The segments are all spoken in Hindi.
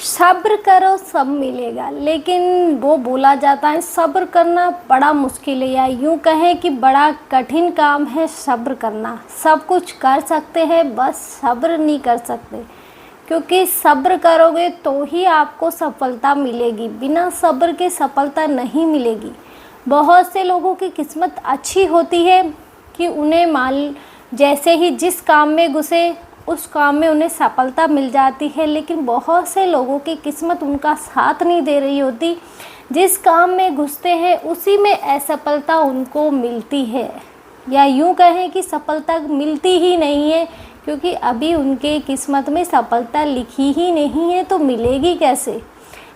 सब्र करो सब मिलेगा, लेकिन वो बोला जाता है सब्र करना बड़ा मुश्किल है, या यूँ कहें कि बड़ा कठिन काम है सब्र करना। सब कुछ कर सकते हैं, बस सब्र नहीं कर सकते, क्योंकि सब्र करोगे तो ही आपको सफलता मिलेगी, बिना सब्र के सफलता नहीं मिलेगी। बहुत से लोगों की किस्मत अच्छी होती है कि उन्हें मान जैसे ही जिस काम में घुसे उस काम में उन्हें सफलता मिल जाती है, लेकिन बहुत से लोगों की किस्मत उनका साथ नहीं दे रही होती। जिस काम में घुसते हैं उसी में असफलता उनको मिलती है, या यूँ कहें कि सफलता मिलती ही नहीं है, क्योंकि अभी उनके किस्मत में सफलता लिखी ही नहीं है, तो मिलेगी कैसे।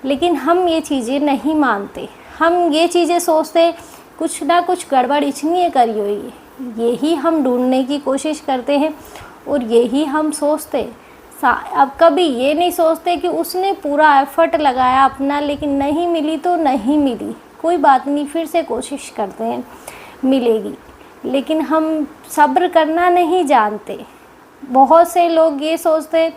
लेकिन हम ये चीज़ें नहीं मानते, हम ये चीज़ें सोचते कुछ ना कुछ गड़बड़ इसलिए करी हुई, यही हम ढूंढने की कोशिश करते हैं और यही हम सोचते। अब कभी ये नहीं सोचते कि उसने पूरा एफर्ट लगाया अपना, लेकिन नहीं मिली तो नहीं मिली, कोई बात नहीं, फिर से कोशिश करते हैं, मिलेगी। लेकिन हम सब्र करना नहीं जानते। बहुत से लोग ये सोचते हैं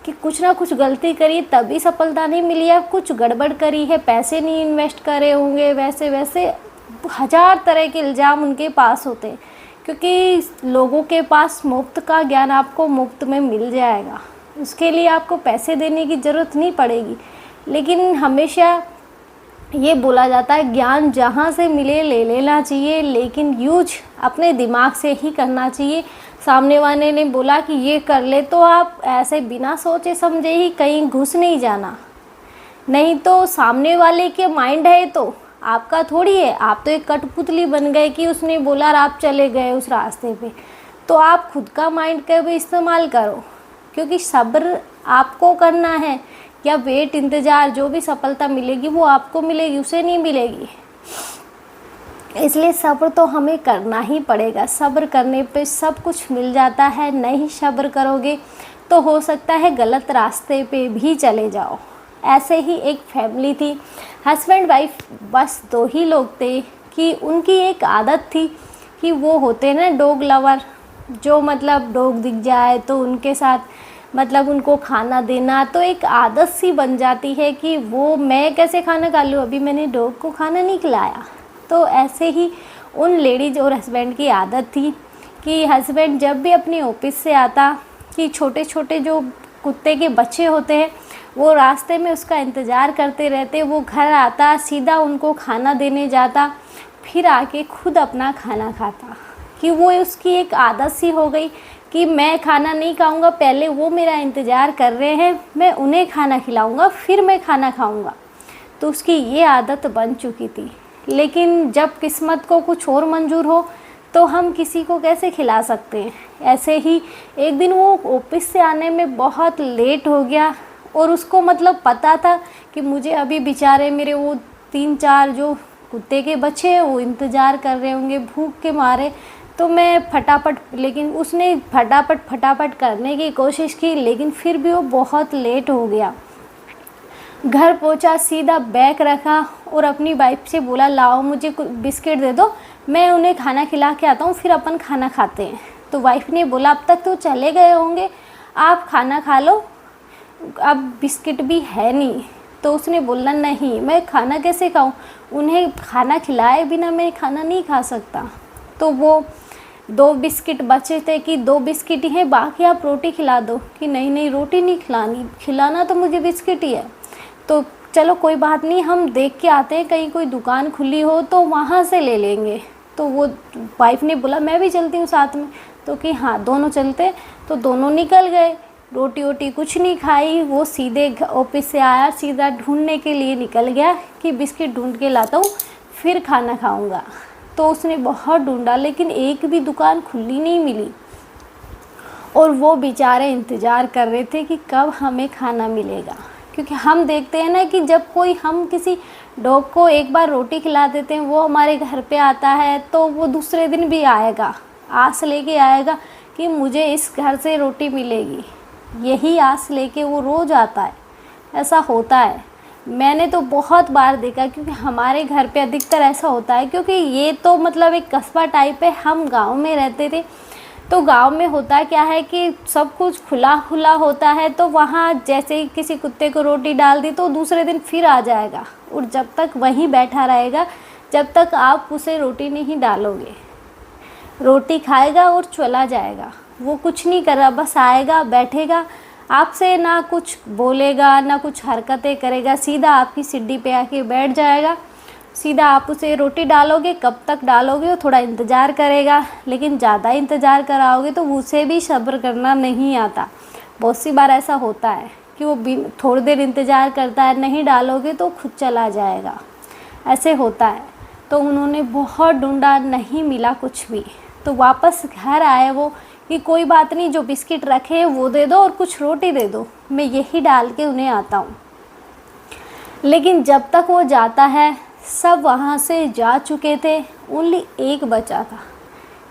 कि कुछ ना कुछ गलती करी तभी सफलता नहीं मिली, या कुछ गड़बड़ करी है, पैसे नहीं इन्वेस्ट करे होंगे, वैसे वैसे हज़ार तरह के इल्ज़ाम उनके पास होते हैं, क्योंकि लोगों के पास मुफ्त का ज्ञान आपको मुफ्त में मिल जाएगा, उसके लिए आपको पैसे देने की ज़रूरत नहीं पड़ेगी। लेकिन हमेशा ये बोला जाता है ज्ञान जहाँ से मिले ले लेना चाहिए, लेकिन यूज अपने दिमाग से ही करना चाहिए। सामने वाले ने बोला कि ये कर ले, तो आप ऐसे बिना सोचे समझे ही कहीं घुस नहीं जाना, नहीं तो सामने वाले के माइंड है तो आपका थोड़ी है। आप तो एक कठपुतली बन गए कि उसने बोला और आप चले गए उस रास्ते पे, तो आप खुद का माइंड का भी इस्तेमाल करो, क्योंकि सब्र आपको करना है, या वेट इंतज़ार, जो भी सफलता मिलेगी वो आपको मिलेगी, उसे नहीं मिलेगी। इसलिए सब्र तो हमें करना ही पड़ेगा, सब्र करने पे सब कुछ मिल जाता है। नहीं सब्र करोगे तो हो सकता है गलत रास्ते पे भी चले जाओ। ऐसे ही एक फैमिली थी, हस्बैंड वाइफ, बस दो ही लोग थे कि उनकी एक आदत थी कि वो होते ना डॉग लवर, जो मतलब डॉग दिख जाए तो उनके साथ मतलब उनको खाना देना, तो एक आदत सी बन जाती है कि वो मैं कैसे खाना खा लूँ, अभी मैंने डॉग को खाना नहीं खिलाया। तो ऐसे ही उन लेडीज और हस्बैंड की आदत थी कि हस्बैंड जब भी अपने ऑफिस से आता कि छोटे छोटे जो कुत्ते के बच्चे होते हैं वो रास्ते में उसका इंतज़ार करते रहते, वो घर आता सीधा उनको खाना देने जाता, फिर आके खुद अपना खाना खाता, कि वो उसकी एक आदत सी हो गई कि मैं खाना नहीं खाऊंगा, पहले वो मेरा इंतज़ार कर रहे हैं, मैं उन्हें खाना खिलाऊंगा फिर मैं खाना खाऊंगा। तो उसकी ये आदत बन चुकी थी। लेकिन जब किस्मत को कुछ और मंजूर हो तो हम किसी को कैसे खिला सकते हैं। ऐसे ही एक दिन वो ऑफिस से आने में बहुत लेट हो गया, और उसको मतलब पता था कि मुझे अभी बेचारे मेरे वो 3-4 जो कुत्ते के बच्चे हैं वो इंतज़ार कर रहे होंगे भूख के मारे, तो मैं फटाफट, लेकिन उसने फटाफट करने की कोशिश की, लेकिन फिर भी वो बहुत लेट हो गया। घर पहुंचा, सीधा बैग रखा और अपनी वाइफ से बोला लाओ मुझे कुछ बिस्किट दे दो, मैं उन्हें खाना खिला के आता हूँ, फिर अपन खाना खाते हैं। तो वाइफ ने बोला अब तक तो चले गए होंगे, आप खाना खा लो, अब बिस्किट भी है नहीं। तो उसने बोला नहीं, मैं खाना कैसे खाऊं, उन्हें खाना खिलाए बिना मैं खाना नहीं खा सकता। तो वो 2 बिस्किट बचे थे कि 2 बिस्किट ही हैं, बाकी आप रोटी खिला दो, कि नहीं रोटी नहीं खिलानी, खिलाना तो मुझे बिस्किट ही है। तो चलो कोई बात नहीं, हम देख के आते हैं कहीं कोई दुकान खुली हो तो वहाँ से ले लेंगे। तो वो वाइफ ने बोला मैं भी चलती हूँ साथ में, तो कि हाँ दोनों चलते। तो दोनों निकल गए, रोटी वोटी कुछ नहीं खाई, वो सीधे ऑफिस से आया, सीधा ढूंढने के लिए निकल गया कि बिस्किट ढूंढ के लाता हूँ फिर खाना खाऊंगा। तो उसने बहुत ढूंढा, लेकिन एक भी दुकान खुली नहीं मिली, और वो बेचारे इंतज़ार कर रहे थे कि कब हमें खाना मिलेगा। क्योंकि हम देखते हैं ना कि जब कोई हम किसी डॉग को एक बार रोटी खिला देते हैं, वो हमारे घर पे आता है तो वो दूसरे दिन भी आएगा, आस लेके आएगा कि मुझे इस घर से रोटी मिलेगी, यही आस लेके वो रोज़ आता है। ऐसा होता है, मैंने तो बहुत बार देखा, क्योंकि हमारे घर पे अधिकतर ऐसा होता है, क्योंकि ये तो मतलब एक कस्बा टाइप है, हम गांव में रहते थे तो गांव में होता क्या है कि सब कुछ खुला खुला होता है, तो वहाँ जैसे ही किसी कुत्ते को रोटी डाल दी तो दूसरे दिन फिर आ जाएगा और जब तक वहीं बैठा रहेगा जब तक आप उसे रोटी नहीं डालोगे। रोटी खाएगा और चला जाएगा, वो कुछ नहीं कर रहा, बस आएगा बैठेगा, आपसे ना कुछ बोलेगा ना कुछ हरकतें करेगा, सीधा आपकी सीढ़ी पे आके बैठ जाएगा। सीधा आप उसे रोटी डालोगे, कब तक डालोगे वो थोड़ा इंतज़ार करेगा, लेकिन ज़्यादा इंतज़ार कराओगे तो उसे भी सब्र करना नहीं आता। बहुत सी बार ऐसा होता है कि वो थोड़ी देर इंतज़ार करता है, नहीं डालोगे तो खुद चला जाएगा, ऐसे होता है। तो उन्होंने बहुत ढूंढा, नहीं मिला कुछ भी, तो वापस घर आए वो कि कोई बात नहीं, जो बिस्किट रखे हैं वो दे दो और कुछ रोटी दे दो, मैं यही डाल के उन्हें आता हूँ। लेकिन जब तक वो जाता है सब वहाँ से जा चुके थे, ओनली एक बचा था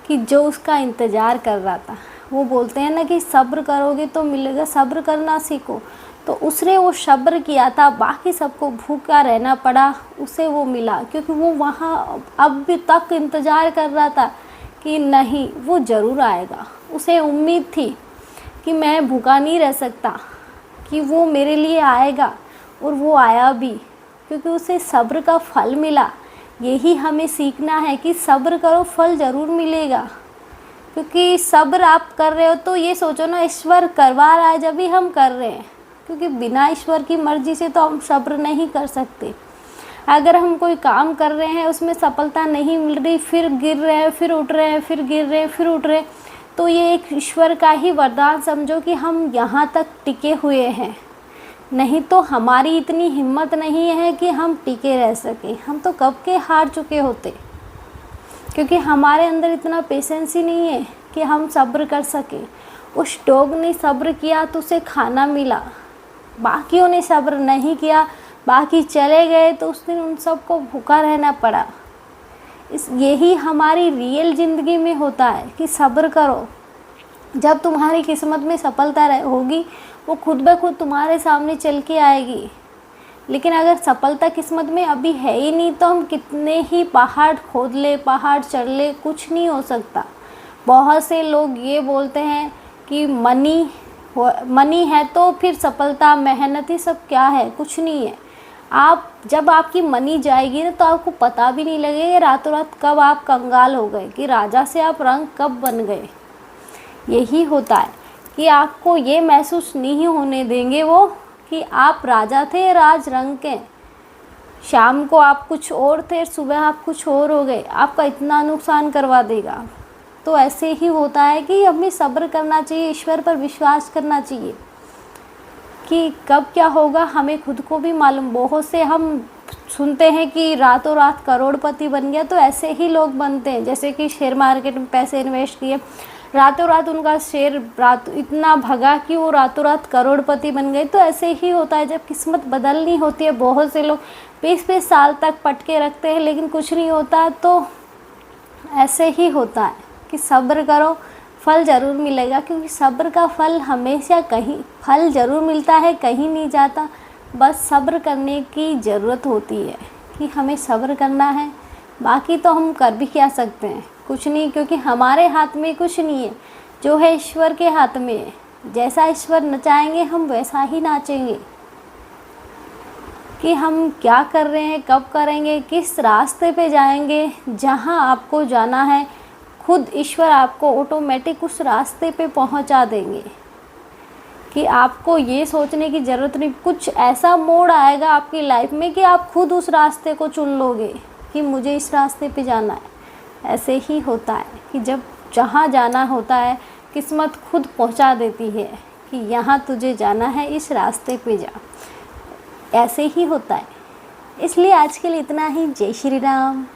कि जो उसका इंतज़ार कर रहा था। वो बोलते हैं ना कि सब्र करोगे तो मिलेगा, सब्र करना सीखो। तो उसने वो सब्र किया था, बाकी सबको भूखा रहना पड़ा, उसे वो मिला, क्योंकि वो वहाँ अब भी तक इंतज़ार कर रहा था कि नहीं वो ज़रूर आएगा। उसे उम्मीद थी कि मैं भूखा नहीं रह सकता, कि वो मेरे लिए आएगा, और वो आया भी, क्योंकि उसे सब्र का फल मिला। यही हमें सीखना है कि सब्र करो, फल ज़रूर मिलेगा। क्योंकि सब्र आप कर रहे हो तो ये सोचो ना, ईश्वर करवा रहा है जब भी हम कर रहे हैं, क्योंकि बिना ईश्वर की मर्ज़ी से तो हम सब्र नहीं कर सकते। अगर हम कोई काम कर रहे हैं उसमें सफलता नहीं मिल रही, फिर गिर रहे हैं, फिर उठ रहे हैं, फिर गिर रहे हैं, फिर उठ रहे हैं, तो ये एक ईश्वर का ही वरदान समझो कि हम यहाँ तक टिके हुए हैं। नहीं तो हमारी इतनी हिम्मत नहीं है कि हम टिके रह सकें, हम तो कब के हार चुके होते, क्योंकि हमारे अंदर इतना पेशेंस ही नहीं है कि हम सब्र कर सकें। उस डॉग ने सब्र किया तो उसे खाना मिला, बाकियों ने सब्र नहीं किया, बाकी चले गए तो उस दिन उन सबको भूखा रहना पड़ा। यही हमारी रियल ज़िंदगी में होता है कि सब्र करो, जब तुम्हारी किस्मत में सफलता होगी वो खुद ब खुद तुम्हारे सामने चल के आएगी। लेकिन अगर सफलता किस्मत में अभी है ही नहीं तो हम कितने ही पहाड़ खोद ले, पहाड़ चढ़ ले, कुछ नहीं हो सकता। बहुत से लोग ये बोलते हैं कि मनी है तो फिर सफलता, मेहनत ही सब क्या है, कुछ नहीं है। आप जब आपकी मनी जाएगी ना तो आपको पता भी नहीं लगेगा रातों रात कब आप कंगाल हो गए, कि राजा से आप रंक कब बन गए। यही होता है कि आपको ये महसूस नहीं होने देंगे वो कि आप राजा थे राज रंग के, शाम को आप कुछ और थे, सुबह आप कुछ और हो गए, आपका इतना नुकसान करवा देगा। तो ऐसे ही होता है कि हमें सब्र करना चाहिए, ईश्वर पर विश्वास करना चाहिए कि कब क्या होगा हमें खुद को भी मालूम। बहुत से हम सुनते हैं कि रातों रात करोड़पति बन गया, तो ऐसे ही लोग बनते हैं, जैसे कि शेयर मार्केट में पैसे इन्वेस्ट किए, रातों रात उनका शेयर इतना भगा कि वो रातों रात करोड़पति बन गए। तो ऐसे ही होता है जब किस्मत बदलनी होती है। बहुत से लोग 20-20 साल तक पटके रखते हैं लेकिन कुछ नहीं होता। तो ऐसे ही होता है कि सब्र करो, फल ज़रूर मिलेगा, क्योंकि सब्र का फल हमेशा फल ज़रूर मिलता है, कहीं नहीं जाता। बस सब्र करने की ज़रूरत होती है कि हमें सब्र करना है, बाकी तो हम कर भी क्या सकते हैं, कुछ नहीं, क्योंकि हमारे हाथ में कुछ नहीं है, जो है ईश्वर के हाथ में है। जैसा ईश्वर नचाएंगे हम वैसा ही नाचेंगे। कि हम क्या कर रहे हैं, कब करेंगे, किस रास्ते पे जाएंगे, जहाँ आपको जाना है खुद ईश्वर आपको ऑटोमेटिक उस रास्ते पे पहुँचा देंगे। कि आपको ये सोचने की ज़रूरत नहीं, कुछ ऐसा मोड़ आएगा आपकी लाइफ में कि आप खुद उस रास्ते को चुन लोगे कि मुझे इस रास्ते पे जाना है। ऐसे ही होता है कि जब जहाँ जाना होता है किस्मत खुद पहुँचा देती है कि यहाँ तुझे जाना है, इस रास्ते पे जा। ऐसे ही होता है। इसलिए आज के लिए इतना ही। जय श्री राम।